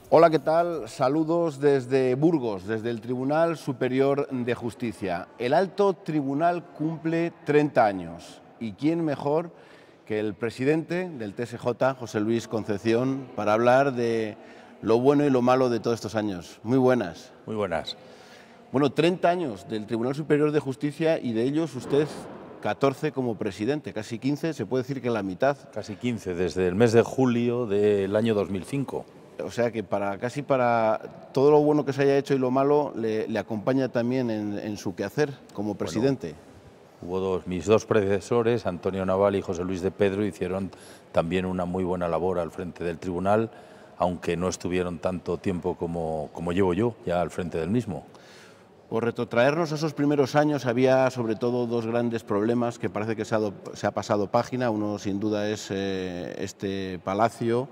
Hola, ¿qué tal? Saludos desde Burgos, desde el Tribunal Superior de Justicia. El Alto Tribunal cumple 30 años y quién mejor que el presidente del TSJ, José Luis Concepción, para hablar de lo bueno y lo malo de todos estos años. Muy buenas. Muy buenas. Bueno, 30 años del Tribunal Superior de Justicia y de ellos usted 14 como presidente, casi 15, se puede decir que la mitad. Casi 15, desde el mes de julio del año 2005. O sea que casi para todo lo bueno que se haya hecho y lo malo le acompaña también en su quehacer como presidente. Bueno, mis dos predecesores, Antonio Naval y José Luis de Pedro, hicieron también una muy buena labor al frente del tribunal, aunque no estuvieron tanto tiempo como llevo yo ya al frente del mismo. Por retrotraernos a esos primeros años había sobre todo dos grandes problemas que parece que se ha pasado página. Uno sin duda es este palacio.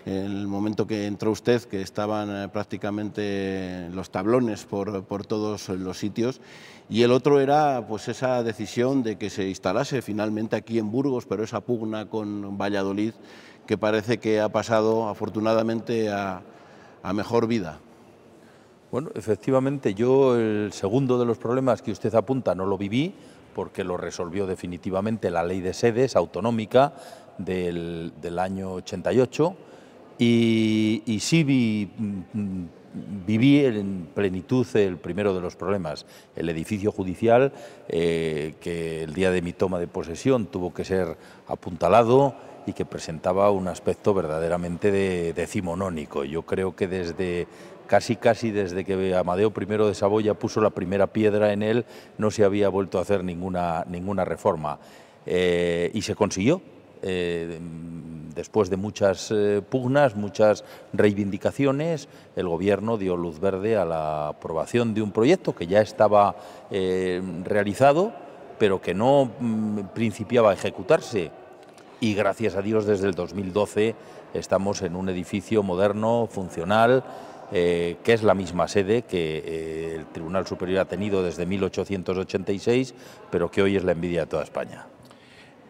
En el momento que entró usted, que estaban prácticamente los tablones por todos los sitios, y el otro era pues esa decisión de que se instalase finalmente aquí en Burgos, pero esa pugna con Valladolid que parece que ha pasado afortunadamente a mejor vida. Bueno, efectivamente, yo el segundo de los problemas que usted apunta no lo viví, porque lo resolvió definitivamente la ley de sedes autonómica del año 88, y sí viví en plenitud el primero de los problemas, el edificio judicial, que el día de mi toma de posesión tuvo que ser apuntalado y que presentaba un aspecto verdaderamente decimonónico. Yo creo que casi desde que Amadeo I de Saboya puso la primera piedra en él, no se había vuelto a hacer ninguna reforma. Y se consiguió. Después de muchas pugnas, muchas reivindicaciones, el Gobierno dio luz verde a la aprobación de un proyecto que ya estaba realizado, pero que no principiaba a ejecutarse. Y gracias a Dios desde el 2012 estamos en un edificio moderno, funcional, que es la misma sede que el Tribunal Superior ha tenido desde 1886, pero que hoy es la envidia de toda España.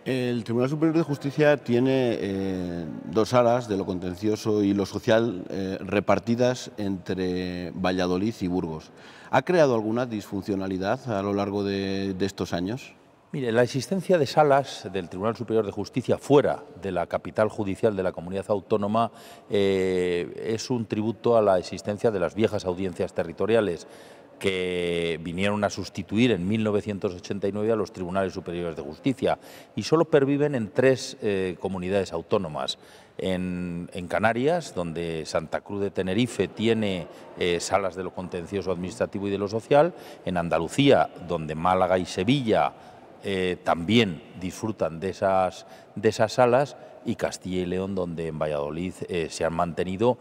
El Tribunal Superior de Justicia tiene dos salas de lo contencioso y lo social repartidas entre Valladolid y Burgos. ¿Ha creado alguna disfuncionalidad a lo largo de estos años? Mire, la existencia de salas del Tribunal Superior de Justicia fuera de la capital judicial de la comunidad autónoma es un tributo a la existencia de las viejas audiencias territoriales, que vinieron a sustituir en 1989 a los Tribunales Superiores de Justicia, y solo perviven en tres comunidades autónomas. En Canarias, donde Santa Cruz de Tenerife tiene salas de lo contencioso administrativo y de lo social; en Andalucía, donde Málaga y Sevilla también disfrutan de esas salas; y Castilla y León, donde en Valladolid se han mantenido,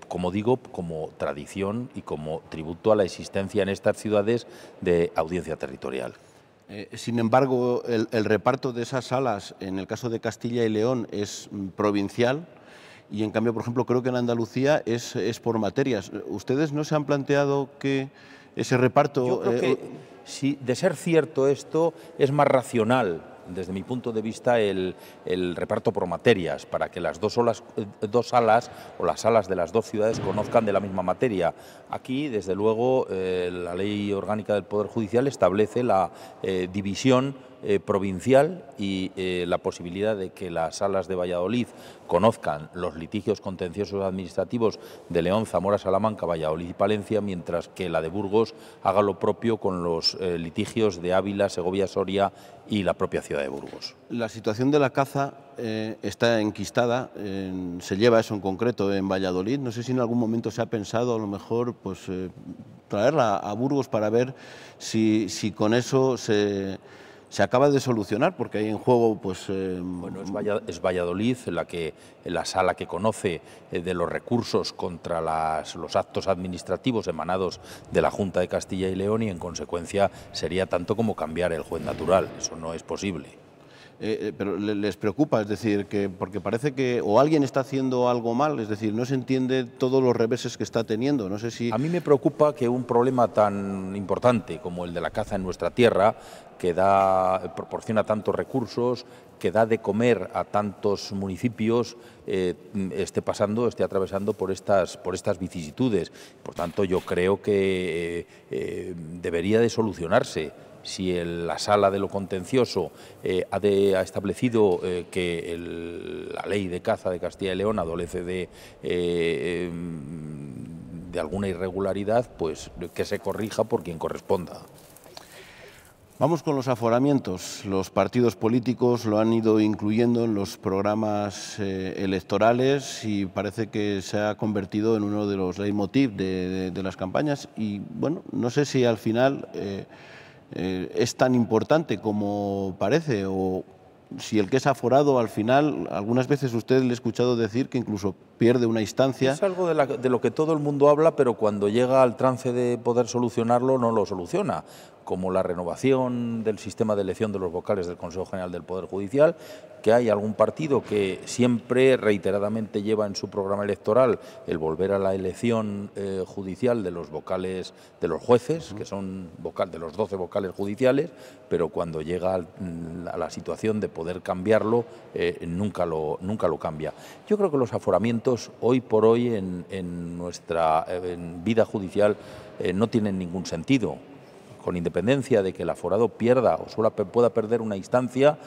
como digo, como tradición y como tributo a la existencia en estas ciudades de audiencia territorial. Sin embargo, el reparto de esas salas, en el caso de Castilla y León, es provincial, y en cambio, por ejemplo, creo que en Andalucía es por materias. ¿Ustedes no se han planteado que ese reparto...? Yo creo que, si de ser cierto esto, es más racional, desde mi punto de vista, el reparto por materias, para que las dos salas o las salas de las dos ciudades conozcan de la misma materia. Aquí, desde luego, la Ley Orgánica del Poder Judicial establece la división provincial y la posibilidad de que las salas de Valladolid conozcan los litigios contenciosos administrativos de León, Zamora, Salamanca, Valladolid y Palencia, mientras que la de Burgos haga lo propio con los litigios de Ávila, Segovia, Soria y la propia ciudad de Burgos. La situación de la caza está enquistada, se lleva eso en concreto en Valladolid. No sé si en algún momento se ha pensado a lo mejor pues, traerla a Burgos para ver si con eso se acaba de solucionar, porque hay en juego... pues Bueno, es Valladolid la sala que conoce de los recursos contra los actos administrativos emanados de la Junta de Castilla y León, y en consecuencia sería tanto como cambiar el juez natural. Eso no es posible. pero les preocupa, es decir, porque parece que o alguien está haciendo algo mal, es decir, no se entiende todos los reveses que está teniendo. No sé si... A mí me preocupa que un problema tan importante como el de la caza en nuestra tierra, que proporciona tantos recursos, que da de comer a tantos municipios, esté atravesando por estas vicisitudes. Por tanto, yo creo que debería de solucionarse. Si la Sala de lo Contencioso ha establecido que la ley de caza de Castilla y León adolece de alguna irregularidad, pues que se corrija por quien corresponda. Vamos con los aforamientos. Los partidos políticos lo han ido incluyendo en los programas electorales y parece que se ha convertido en uno de los leitmotiv de las campañas. Y bueno, no sé si al final es tan importante como parece, o si el que es aforado al final, algunas veces usted le he escuchado decir que incluso pierde una instancia. Es algo de lo que todo el mundo habla, pero cuando llega al trance de poder solucionarlo no lo soluciona, como la renovación del sistema de elección de los vocales del Consejo General del Poder Judicial, que hay algún partido que siempre reiteradamente lleva en su programa electoral el volver a la elección judicial de los vocales, de los jueces, que son de los 12 vocales judiciales, pero cuando llega a la situación de poder cambiarlo, nunca lo cambia. Yo creo que los aforamientos hoy por hoy en nuestra vida judicial no tienen ningún sentido. Con independencia de que el aforado pierda o pueda perder una instancia,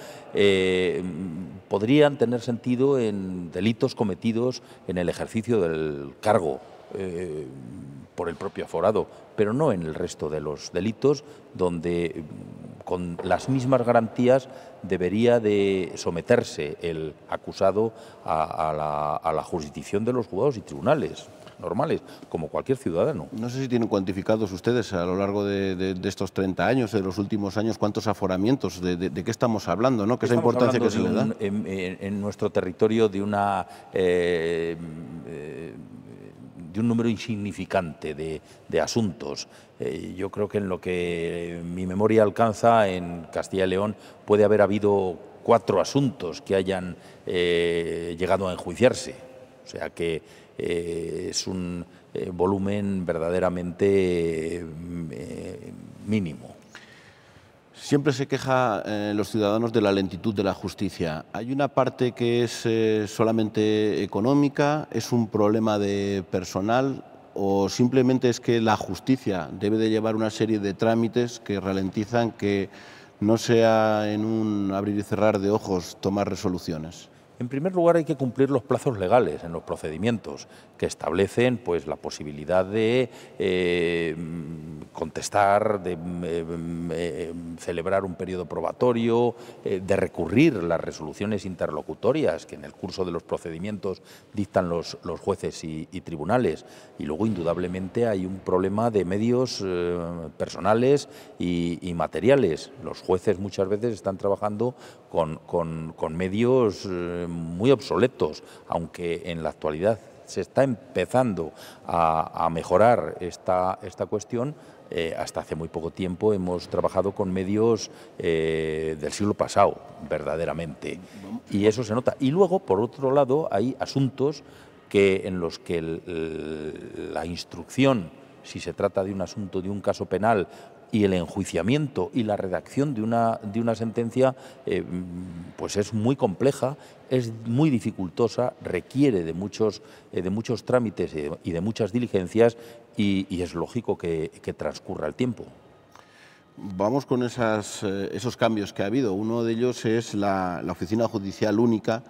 podrían tener sentido en delitos cometidos en el ejercicio del cargo por el propio aforado, pero no en el resto de los delitos, donde con las mismas garantías debería de someterse el acusado a la jurisdicción de los juzgados y tribunales normales, como cualquier ciudadano. No sé si tienen cuantificados ustedes a lo largo de estos 30 años, de los últimos años, cuántos aforamientos, de qué estamos hablando, ¿no? ¿Qué es la importancia que se le da? En nuestro territorio de un número insignificante de asuntos. Yo creo que en lo que mi memoria alcanza, en Castilla y León puede haber habido 4 asuntos que hayan llegado a enjuiciarse. O sea que es un volumen verdaderamente mínimo. Siempre se quejan los ciudadanos de la lentitud de la justicia. ¿Hay una parte que es solamente económica? ¿Es un problema de personal? ¿O simplemente es que la justicia debe de llevar una serie de trámites que ralentizan, que no sea en un abrir y cerrar de ojos tomar resoluciones? En primer lugar, hay que cumplir los plazos legales en los procedimientos que establecen pues, la posibilidad de contestar, de celebrar un periodo probatorio, de recurrir las resoluciones interlocutorias que en el curso de los procedimientos dictan los jueces y tribunales. Y luego, indudablemente, hay un problema de medios personales y materiales. Los jueces muchas veces están trabajando con medios muy obsoletos, aunque en la actualidad se está empezando a mejorar esta cuestión. Hasta hace muy poco tiempo hemos trabajado con medios del siglo pasado, verdaderamente, y eso se nota. Y luego, por otro lado, hay asuntos en los que la instrucción, si se trata de un asunto, de un caso penal, y el enjuiciamiento y la redacción de una sentencia pues es muy compleja, es muy dificultosa, requiere de muchos trámites y de muchas diligencias y es lógico que transcurra el tiempo. Vamos con esos cambios que ha habido. Uno de ellos es la Oficina Judicial Única,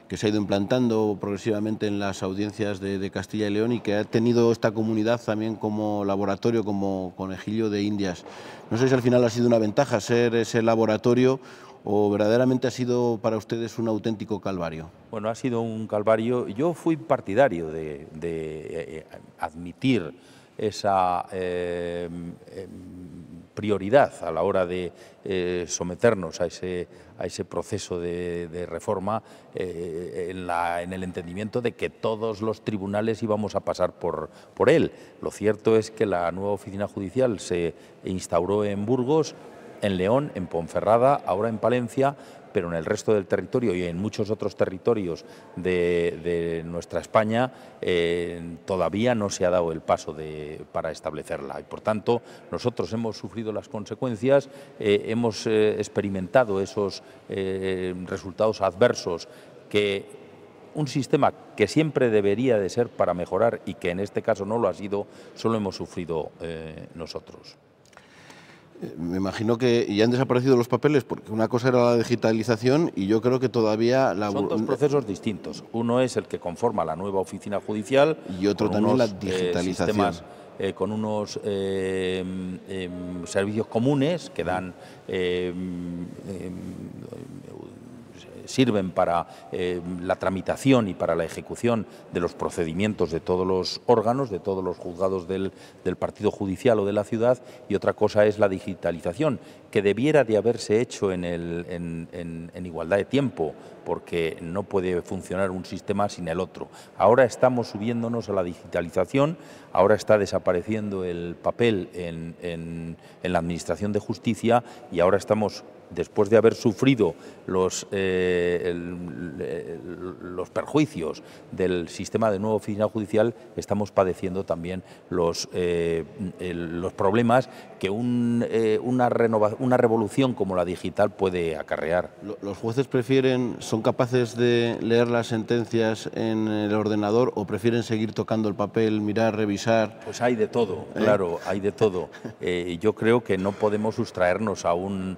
que se ha ido implantando progresivamente en las audiencias de Castilla y León y que ha tenido esta comunidad también como laboratorio, como conejillo de Indias. No sé si al final ha sido una ventaja ser ese laboratorio o verdaderamente ha sido para ustedes un auténtico calvario. Bueno, ha sido un calvario. Yo fui partidario de admitir esa prioridad a la hora de someternos a ese proceso de reforma en el entendimiento de que todos los tribunales íbamos a pasar por él. Lo cierto es que la nueva oficina judicial se instauró en Burgos en León, en Ponferrada, ahora en Palencia, pero en el resto del territorio y en muchos otros territorios de nuestra España todavía no se ha dado el paso para establecerla. Y por tanto, nosotros hemos sufrido las consecuencias, hemos experimentado esos resultados adversos que un sistema que siempre debería de ser para mejorar y que en este caso no lo ha sido, solo hemos sufrido nosotros. Me imagino que ya han desaparecido los papeles, porque una cosa era la digitalización y yo creo que todavía... Son dos procesos distintos. Uno es el que conforma la nueva oficina judicial y otro también la digitalización. Sistemas, con unos servicios comunes que dan... sirven para la tramitación y para la ejecución de los procedimientos de todos los órganos, de todos los juzgados del partido judicial o de la ciudad, y otra cosa es la digitalización, que debiera de haberse hecho en igualdad de tiempo, porque no puede funcionar un sistema sin el otro. Ahora estamos subiéndonos a la digitalización, ahora está desapareciendo el papel en la Administración de Justicia y ahora estamos, después de haber sufrido los perjuicios del sistema de nueva oficina judicial, estamos padeciendo también los problemas que una revolución como la digital puede acarrear. ¿Los jueces son capaces de leer las sentencias en el ordenador o prefieren seguir tocando el papel, mirar, revisar? Pues hay de todo, claro, hay de todo. Yo creo que no podemos sustraernos a un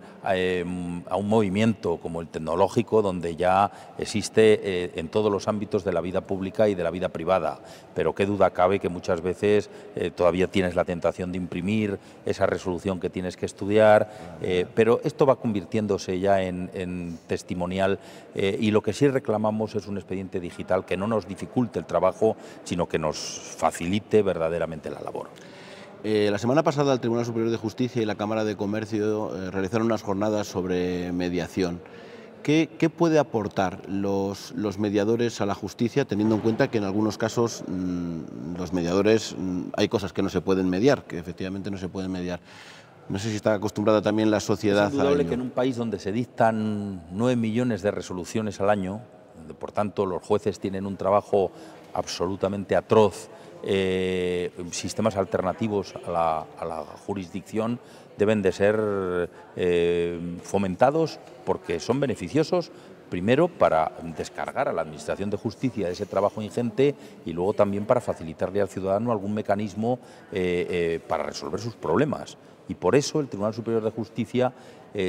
movimiento como el tecnológico, donde ya existe en todos los ámbitos de la vida pública y de la vida privada, pero qué duda cabe que muchas veces todavía tienes la tentación de imprimir esa resolución que tienes que estudiar, pero esto va convirtiéndose ya en testimonial y lo que sí reclamamos es un expediente digital que no nos dificulte el trabajo, sino que nos facilite verdaderamente la labor. La semana pasada el Tribunal Superior de Justicia y la Cámara de Comercio realizaron unas jornadas sobre mediación. ¿Qué puede aportar los mediadores a la justicia, teniendo en cuenta que en algunos casos los mediadores hay cosas que no se pueden mediar, que efectivamente no se pueden mediar? No sé si está acostumbrada también la sociedad a ello. Es indudable que en un país donde se dictan 9 millones de resoluciones al año, donde por tanto los jueces tienen un trabajo absolutamente atroz, sistemas alternativos a la jurisdicción deben de ser fomentados porque son beneficiosos, primero para descargar a la Administración de Justicia de ese trabajo ingente y luego también para facilitarle al ciudadano algún mecanismo para resolver sus problemas. Y por eso el Tribunal Superior de Justicia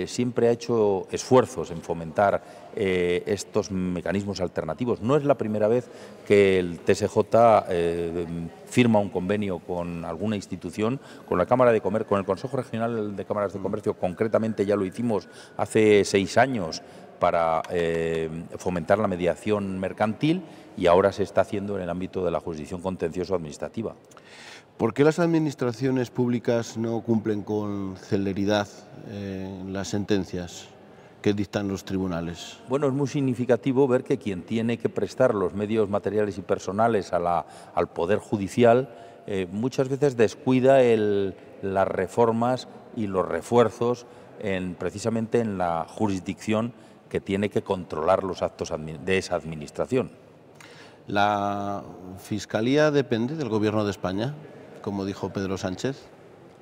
siempre ha hecho esfuerzos en fomentar estos mecanismos alternativos. No es la primera vez que el TSJ firma un convenio con alguna institución, con la Cámara de Comercio, con el Consejo Regional de Cámaras de Comercio, concretamente ya lo hicimos hace 6 años para fomentar la mediación mercantil y ahora se está haciendo en el ámbito de la jurisdicción contencioso-administrativa. ¿Por qué las administraciones públicas no cumplen con celeridad las sentencias que dictan los tribunales? Bueno, es muy significativo ver que quien tiene que prestar los medios materiales y personales al Poder Judicial muchas veces descuida las reformas y los refuerzos precisamente en la jurisdicción que tiene que controlar los actos de esa administración. ¿La Fiscalía depende del Gobierno de España, como dijo Pedro Sánchez?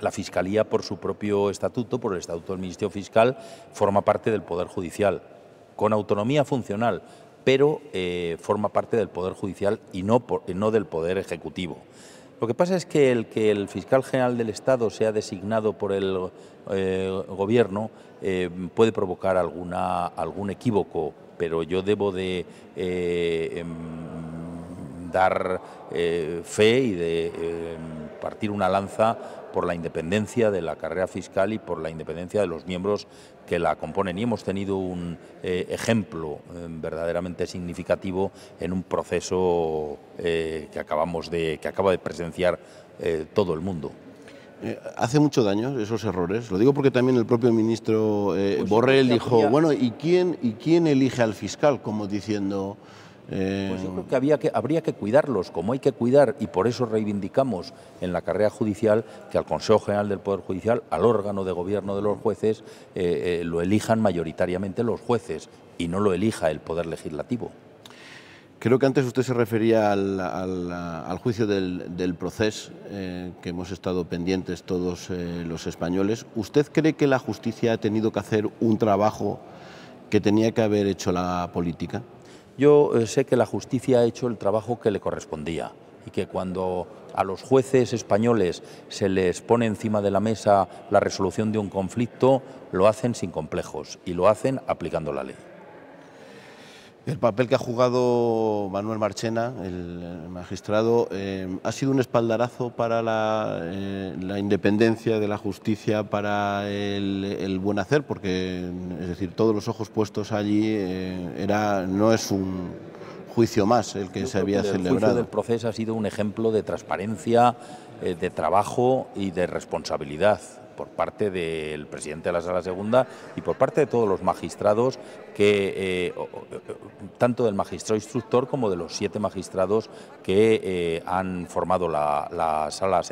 La Fiscalía, por su propio estatuto, por el Estatuto del Ministerio Fiscal, forma parte del Poder Judicial, con autonomía funcional, pero forma parte del Poder Judicial y no del Poder Ejecutivo. Lo que pasa es que el Fiscal General del Estado sea designado por el Gobierno puede provocar algún equívoco, pero yo debo de dar fe y de partir una lanza por la independencia de la carrera fiscal y por la independencia de los miembros que la componen. Y hemos tenido un ejemplo verdaderamente significativo en un proceso que acaba de presenciar todo el mundo. ¿Hace mucho daño esos errores? Lo digo porque también el propio ministro Borrell dijo, bueno, ¿y quién elige al fiscal? Como diciendo, Pues yo creo que habría que cuidarlos, como hay que cuidar, y por eso reivindicamos en la carrera judicial que al Consejo General del Poder Judicial, al órgano de gobierno de los jueces, lo elijan mayoritariamente los jueces y no lo elija el Poder Legislativo. Creo que antes usted se refería al juicio del Procés, que hemos estado pendientes todos los españoles. ¿Usted cree que la justicia ha tenido que hacer un trabajo que tenía que haber hecho la política? Yo sé que la justicia ha hecho el trabajo que le correspondía y que cuando a los jueces españoles se les pone encima de la mesa la resolución de un conflicto, lo hacen sin complejos y lo hacen aplicando la ley. El papel que ha jugado Manuel Marchena, el magistrado, ha sido un espaldarazo para la independencia de la justicia, para el buen hacer, porque es decir, todos los ojos puestos allí, no es un juicio más el que se había celebrado. El juicio del Procés ha sido un ejemplo de transparencia, de trabajo y de responsabilidad por parte del presidente de la Sala Segunda y por parte de todos los magistrados, tanto del magistrado instructor como de los 7 magistrados que han formado la sala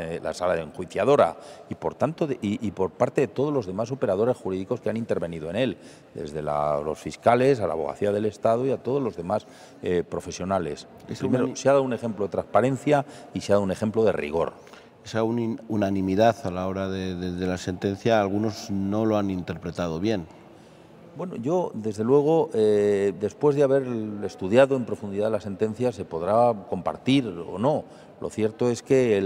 enjuiciadora y por tanto y por parte de todos los demás operadores jurídicos que han intervenido en él, desde los fiscales a la Abogacía del Estado y a todos los demás profesionales. Primero, se ha dado un ejemplo de transparencia y se ha dado un ejemplo de rigor. Esa unanimidad a la hora de la sentencia, algunos no lo han interpretado bien. Bueno, yo, desde luego, después de haber estudiado en profundidad la sentencia, se podrá compartir o no. Lo cierto es que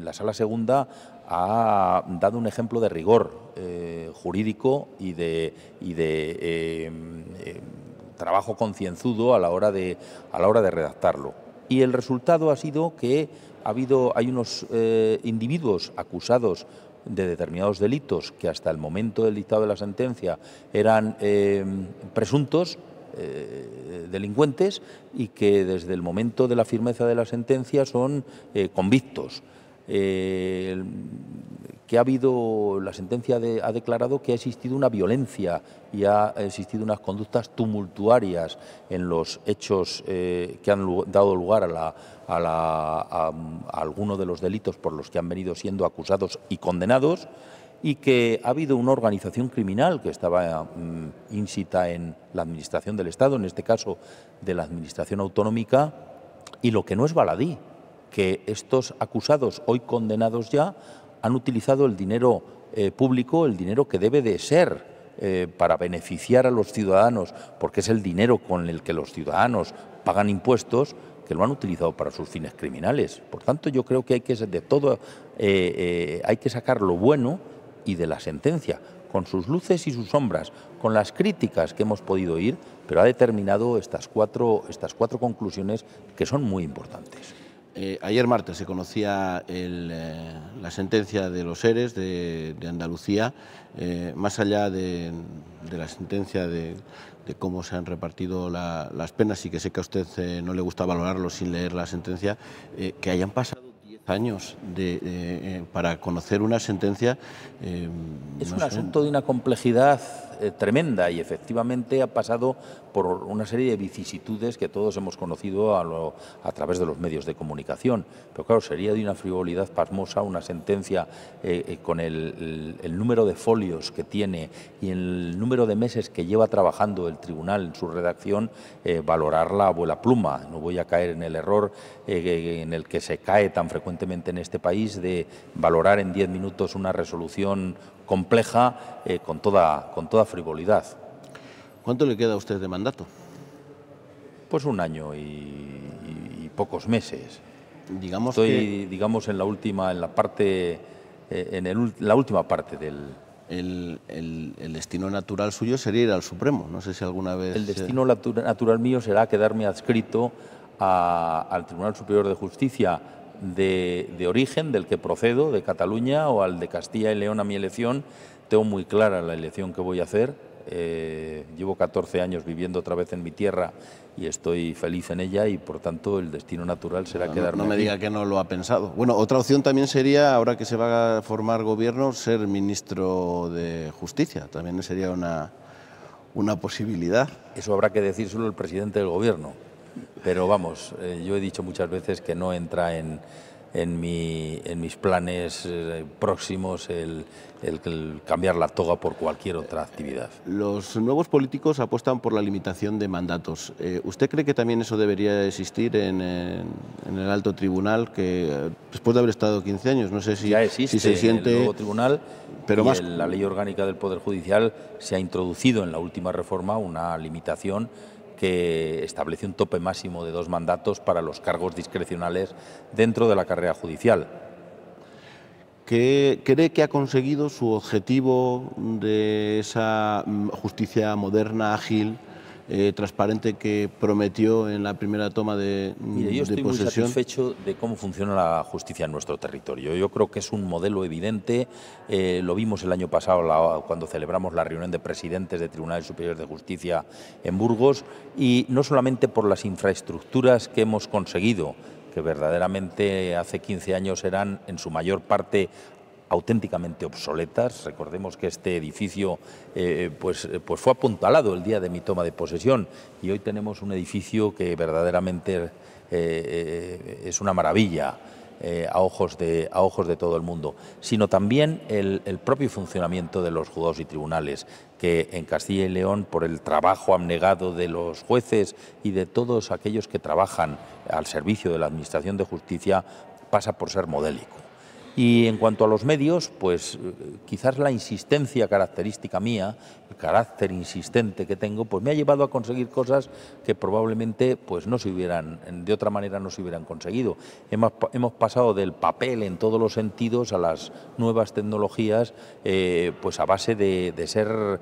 la Sala Segunda ha dado un ejemplo de rigor jurídico y de trabajo concienzudo a la hora de redactarlo. Y el resultado ha sido que hay unos individuos acusados de determinados delitos que hasta el momento del dictado de la sentencia eran presuntos delincuentes y que desde el momento de la firmeza de la sentencia son convictos. La sentencia ha declarado que ha existido una violencia y ha existido unas conductas tumultuarias en los hechos que han dado lugar a algunos de los delitos por los que han venido siendo acusados y condenados, y que ha habido una organización criminal que estaba ínsita en la administración del Estado, en este caso de la administración autonómica, y lo que no es baladí, que estos acusados, hoy condenados ya, han utilizado el dinero público, el dinero que debe de ser para beneficiar a los ciudadanos, porque es el dinero con el que los ciudadanos pagan impuestos, que lo han utilizado para sus fines criminales. Por tanto, yo creo que hay que sacar lo bueno y de la sentencia, con sus luces y sus sombras, con las críticas que hemos podido oír, pero ha determinado estas cuatro conclusiones que son muy importantes. Ayer martes se conocía la sentencia de los ERES de Andalucía. Más allá de la sentencia de cómo se han repartido las penas, y que sé que a usted no le gusta valorarlo sin leer la sentencia, que hayan pasado 10 años para conocer una sentencia. Es un asunto de una complejidad tremenda y efectivamente ha pasado por una serie de vicisitudes que todos hemos conocido a través de los medios de comunicación. Pero claro, sería de una frivolidad pasmosa una sentencia con el número de folios que tiene y el número de meses que lleva trabajando el tribunal en su redacción, valorarla a vuela pluma. No voy a caer en el error en el que se cae tan frecuentemente en este país de valorar en 10 minutos una resolución compleja con toda frivolidad. ¿Cuánto le queda a usted de mandato? Pues 1 año y pocos meses. Estoy, digamos, en la última parte del... El destino natural suyo sería ir al Supremo. No sé si alguna vez... El destino natural mío será quedarme adscrito al Tribunal Superior de Justicia de origen, del que procedo, de Cataluña, o al de Castilla y León a mi elección. Tengo muy clara la elección que voy a hacer. Llevo 14 años viviendo otra vez en mi tierra y estoy feliz en ella, y por tanto el destino natural será quedarme No me aquí. diga que no lo ha pensado. Bueno, otra opción también sería, ahora que se va a formar gobierno, ser ministro de Justicia. También sería una una posibilidad. Eso habrá que decírselo al presidente del Gobierno. Pero vamos, yo he dicho muchas veces que no entra en mis planes próximos el cambiar la toga por cualquier otra actividad. Los nuevos políticos apuestan por la limitación de mandatos. ¿Usted cree que también eso debería existir en el alto tribunal, que después de haber estado 15 años, no sé si, ya existe si se siente... en el nuevo tribunal, pero más... en la Ley Orgánica del Poder Judicial se ha introducido en la última reforma una limitación que establece un tope máximo de 2 mandatos para los cargos discrecionales dentro de la carrera judicial. ¿Cree que ha conseguido su objetivo de esa justicia moderna, ágil, transparente que prometió en la primera toma de posesión? Mire, yo estoy muy satisfecho de cómo funciona la justicia en nuestro territorio. Yo creo que es un modelo evidente. Lo vimos el año pasado cuando celebramos la reunión de presidentes de Tribunales Superiores de Justicia en Burgos, y no solamente por las infraestructuras que hemos conseguido, que verdaderamente hace 15 años eran en su mayor parte auténticamente obsoletas. Recordemos que este edificio pues fue apuntalado el día de mi toma de posesión, y hoy tenemos un edificio que verdaderamente es una maravilla a ojos de todo el mundo, sino también el propio funcionamiento de los juzgados y tribunales, que en Castilla y León, por el trabajo abnegado de los jueces y de todos aquellos que trabajan al servicio de la Administración de Justicia, pasa por ser modélico. Y en cuanto a los medios, pues quizás la insistencia característica mía, el carácter insistente que tengo, pues me ha llevado a conseguir cosas que probablemente pues de otra manera no se hubieran conseguido. Hemos pasado del papel en todos los sentidos a las nuevas tecnologías, pues a base de ser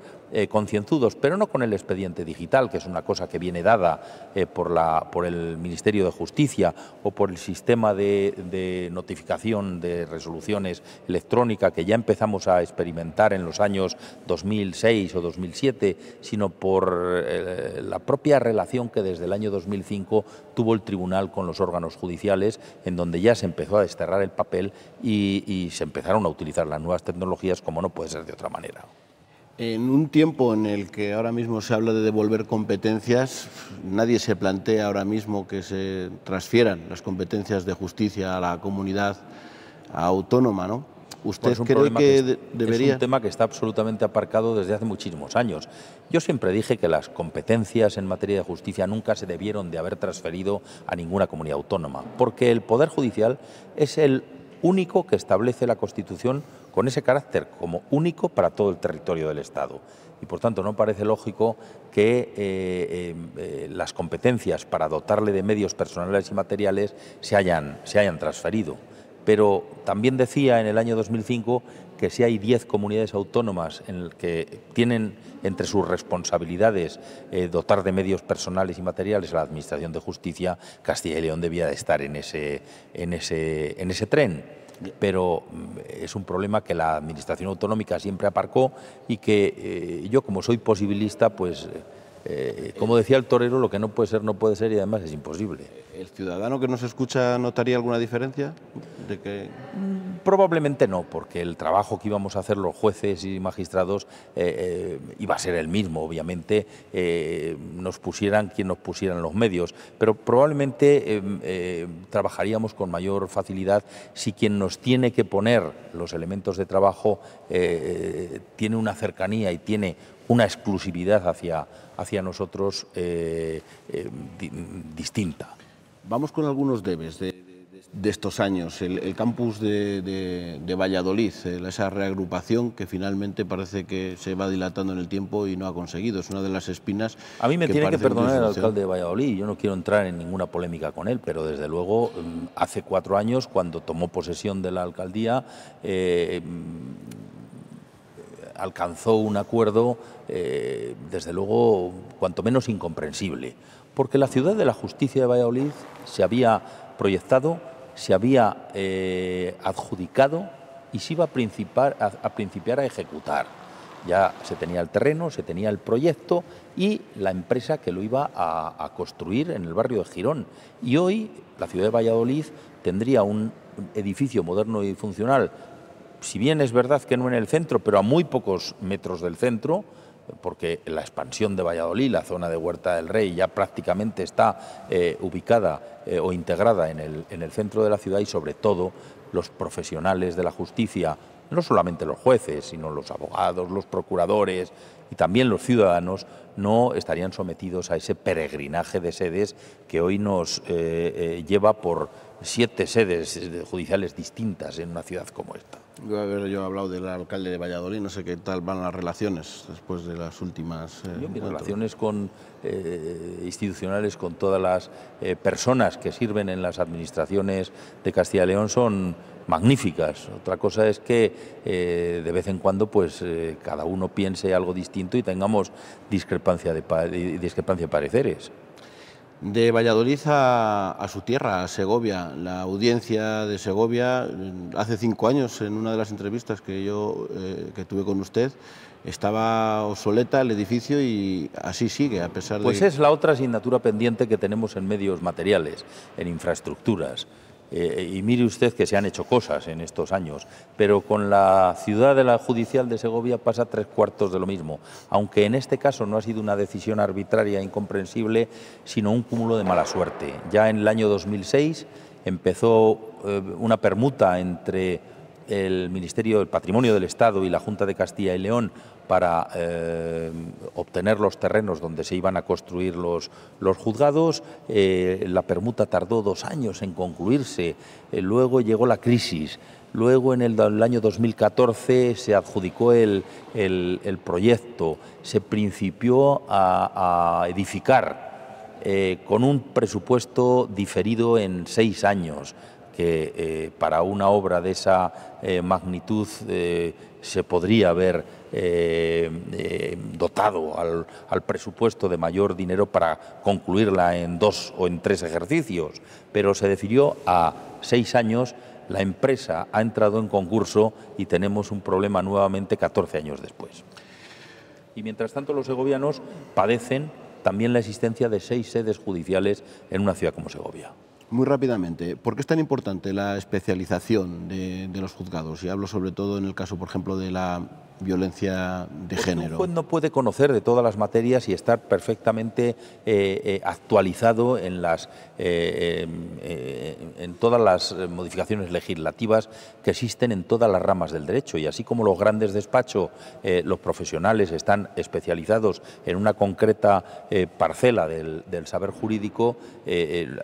concienzudos, pero no con el expediente digital, que es una cosa que viene dada por el Ministerio de Justicia, o por el sistema de notificación de resoluciones electrónica que ya empezamos a experimentar en los años 2006 o 2007, sino por la propia relación que desde el año 2005 tuvo el tribunal con los órganos judiciales, en donde ya se empezó a desterrar el papel y se empezaron a utilizar las nuevas tecnologías, como no puede ser de otra manera. En un tiempo en el que ahora mismo se habla de devolver competencias, nadie se plantea ahora mismo que se transfieran las competencias de justicia a la comunidad autónoma, ¿no? ¿Usted cree que debería...? Es un tema que está absolutamente aparcado desde hace muchísimos años. Yo siempre dije que las competencias en materia de justicia nunca se debieron de haber transferido a ninguna comunidad autónoma, porque el Poder Judicial es el único que establece la Constitución con ese carácter como único para todo el territorio del Estado. Y por tanto no parece lógico que las competencias para dotarle de medios personales y materiales se hayan transferido. Pero también decía en el año 2005 que si hay 10 comunidades autónomas en las que tienen entre sus responsabilidades dotar de medios personales y materiales a la Administración de Justicia, Castilla y León debía de estar en ese tren. Pero es un problema que la Administración autonómica siempre aparcó, y que yo, como soy posibilista, pues como decía el torero, lo que no puede ser, no puede ser, y además es imposible. ¿El ciudadano que nos escucha notaría alguna diferencia? Probablemente no, porque el trabajo que íbamos a hacer los jueces y magistrados iba a ser el mismo, obviamente, nos pusieran quien nos pusieran los medios, pero probablemente trabajaríamos con mayor facilidad si quien nos tiene que poner los elementos de trabajo tiene una cercanía y tiene una exclusividad hacia nosotros distinta. Vamos con algunos debes de estos años. El campus de Valladolid, esa reagrupación que finalmente parece que se va dilatando en el tiempo y no ha conseguido. Es una de las espinas. A mí me tiene que perdonar el alcalde de Valladolid. Yo no quiero entrar en ninguna polémica con él, pero desde luego hace 4 años, cuando tomó posesión de la alcaldía, alcanzó un acuerdo, desde luego, cuanto menos incomprensible, porque la ciudad de la justicia de Valladolid se había proyectado, se había adjudicado y se iba a principiar a ejecutar. Ya se tenía el terreno, se tenía el proyecto y la empresa que lo iba a construir en el barrio de Girón. Y hoy la ciudad de Valladolid tendría un edificio moderno y funcional, si bien es verdad que no en el centro, pero a muy pocos metros del centro, porque la expansión de Valladolid, la zona de Huerta del Rey, ya prácticamente está ubicada o integrada en el centro de la ciudad, y sobre todo los profesionales de la justicia, no solamente los jueces, sino los abogados, los procuradores y también los ciudadanos, no estarían sometidos a ese peregrinaje de sedes que hoy nos lleva por 7 sedes judiciales distintas en una ciudad como esta. Yo he hablado del alcalde de Valladolid, no sé qué tal van las relaciones después de las últimas... Mis relaciones institucionales con todas las personas que sirven en las administraciones de Castilla y León son magníficas. Otra cosa es que de vez en cuando pues cada uno piense algo distinto y tengamos discrepancia de pareceres. De Valladolid a su tierra, a Segovia, la audiencia de Segovia, hace 5 años, en una de las entrevistas que tuve con usted, estaba obsoleta el edificio y así sigue, a pesar de... Pues es la otra asignatura pendiente que tenemos en medios materiales, en infraestructuras. Y mire usted que se han hecho cosas en estos años, pero con la ciudad de la judicial de Segovia pasa 3/4 de lo mismo, aunque en este caso no ha sido una decisión arbitraria e incomprensible, sino un cúmulo de mala suerte. Ya en el año 2006 empezó una permuta entre el Ministerio del Patrimonio del Estado y la Junta de Castilla y León para obtener los terrenos donde se iban a construir los juzgados. La permuta tardó 2 años en concluirse, luego llegó la crisis, luego en el año 2014 se adjudicó el proyecto, se principió a edificar con un presupuesto diferido en 6 años, que para una obra de esa magnitud se podría haber dotado al presupuesto de mayor dinero para concluirla en 2 o en 3 ejercicios, pero se decidió a 6 años. La empresa ha entrado en concurso y tenemos un problema nuevamente 14 años después. Y mientras tanto los segovianos padecen también la existencia de 6 sedes judiciales en una ciudad como Segovia. Muy rápidamente, ¿por qué es tan importante la especialización de los juzgados? Y hablo sobre todo en el caso, por ejemplo, de la violencia de género. Un juez no puede conocer de todas las materias y estar perfectamente actualizado en todas las modificaciones legislativas que existen en todas las ramas del derecho. Y así como los grandes despachos, los profesionales están especializados en una concreta parcela del saber jurídico,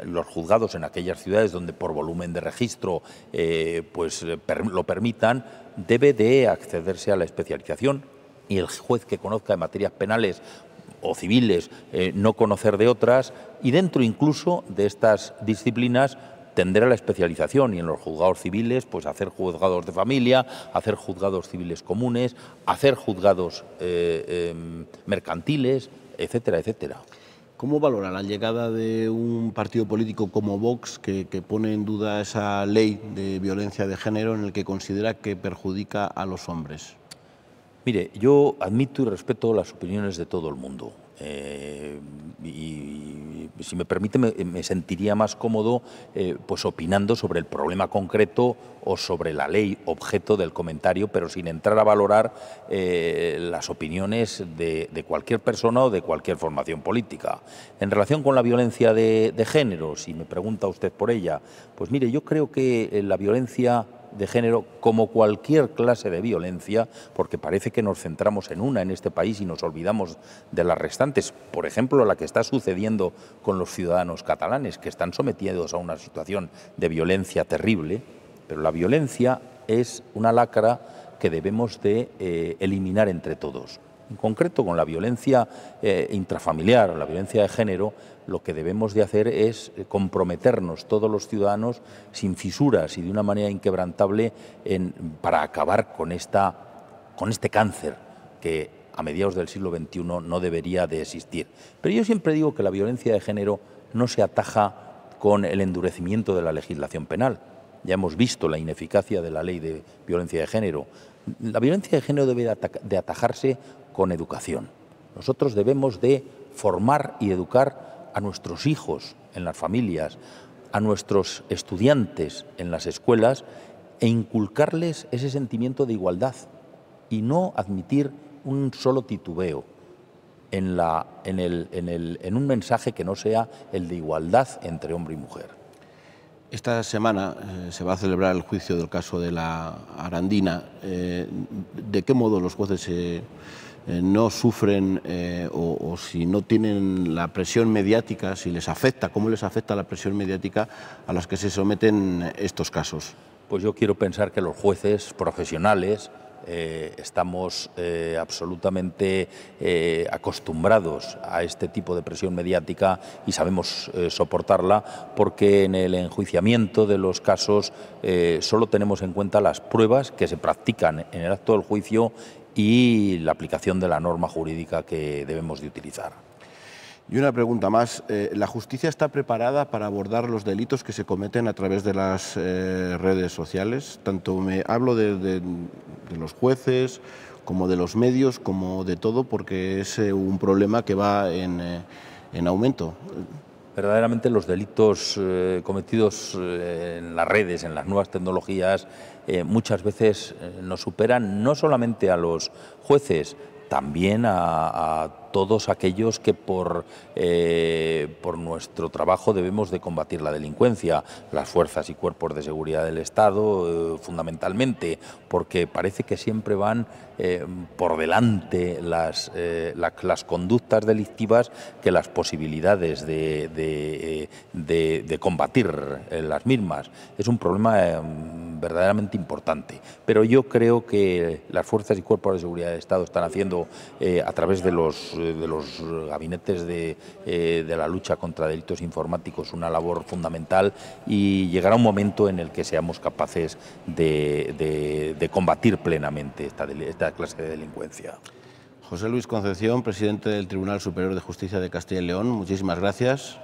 los juzgados en aquellas ciudades donde por volumen de registro lo permitan, debe de accederse a la especialización, y el juez que conozca de materias penales o civiles no conocer de otras, y dentro incluso de estas disciplinas tender a la especialización, y en los juzgados civiles pues hacer juzgados de familia, hacer juzgados civiles comunes, hacer juzgados mercantiles, etcétera, etcétera. ¿Cómo valora la llegada de un partido político como Vox, que pone en duda esa ley de violencia de género en el que considera que perjudica a los hombres? Mire, yo admito y respeto las opiniones de todo el mundo. Y si me permite, me sentiría más cómodo pues opinando sobre el problema concreto o sobre la ley objeto del comentario, pero sin entrar a valorar las opiniones de cualquier persona o de cualquier formación política. En relación con la violencia de género, si me pregunta usted por ella, pues mire, yo creo que la violencia de género, como cualquier clase de violencia, porque parece que nos centramos en este país y nos olvidamos de las restantes, por ejemplo, la que está sucediendo con los ciudadanos catalanes, que están sometidos a una situación de violencia terrible, pero la violencia es una lacra que debemos de eliminar entre todos. En concreto, con la violencia intrafamiliar o la violencia de género, lo que debemos de hacer es comprometernos todos los ciudadanos sin fisuras y de una manera inquebrantable para acabar con este cáncer que a mediados del siglo XXI no debería de existir. Pero yo siempre digo que la violencia de género no se ataja con el endurecimiento de la legislación penal. Ya hemos visto la ineficacia de la ley de violencia de género. La violencia de género debe de atajarse con educación. Nosotros debemos de formar y educar a nuestros hijos en las familias, a nuestros estudiantes en las escuelas, e inculcarles ese sentimiento de igualdad y no admitir un solo titubeo. en un mensaje que no sea el de igualdad entre hombre y mujer. Esta semana se va a celebrar el juicio del caso de la Arandina. ¿De qué modo los jueces no sufren o si no tienen la presión mediática, si les afecta, cómo les afecta la presión mediática a las que se someten estos casos? Pues yo quiero pensar que los jueces profesionales estamos absolutamente acostumbrados a este tipo de presión mediática y sabemos soportarla, porque en el enjuiciamiento de los casos solo tenemos en cuenta las pruebas que se practican en el acto del juicio y la aplicación de la norma jurídica que debemos de utilizar. Y una pregunta más, ¿la justicia está preparada para abordar los delitos que se cometen a través de las redes sociales? Tanto hablo de los jueces, como de los medios, como de todo, porque es un problema que va en aumento. Verdaderamente los delitos cometidos en las redes, en las nuevas tecnologías, muchas veces nos superan no solamente a los jueces, también a todos aquellos que por nuestro trabajo debemos de combatir la delincuencia, las fuerzas y cuerpos de seguridad del Estado, fundamentalmente, porque parece que siempre van por delante las conductas delictivas que las posibilidades de combatir las mismas. Es un problema verdaderamente importante, pero yo creo que las fuerzas y cuerpos de seguridad del Estado están haciendo a través de los gabinetes de la lucha contra delitos informáticos una labor fundamental, y llegará un momento en el que seamos capaces de combatir plenamente esta clase de delincuencia. José Luis Concepción, presidente del Tribunal Superior de Justicia de Castilla y León, muchísimas gracias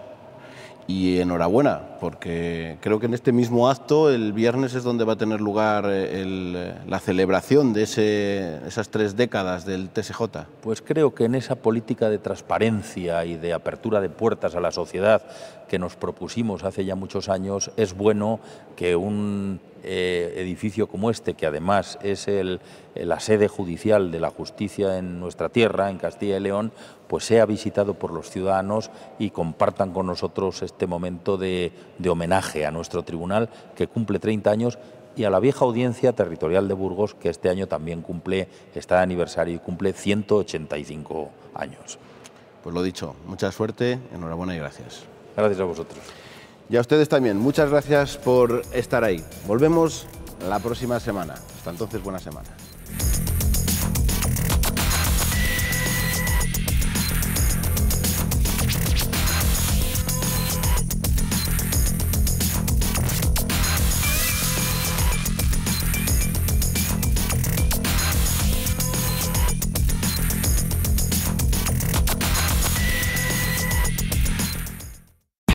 y enhorabuena, porque creo que en este mismo acto el viernes es donde va a tener lugar la celebración de esas 3 décadas del TSJ. Pues creo que en esa política de transparencia y de apertura de puertas a la sociedad que nos propusimos hace ya muchos años, es bueno que un edificio como este, que además es la sede judicial de la justicia en nuestra tierra, en Castilla y León, pues sea visitado por los ciudadanos y compartan con nosotros este momento de homenaje a nuestro tribunal, que cumple 30 años, y a la vieja audiencia territorial de Burgos, que este año también está de aniversario y cumple 185 años. Pues lo dicho, mucha suerte, enhorabuena y gracias. Gracias a vosotros. Y a ustedes también, muchas gracias por estar ahí. Volvemos la próxima semana. Hasta entonces, buena semana.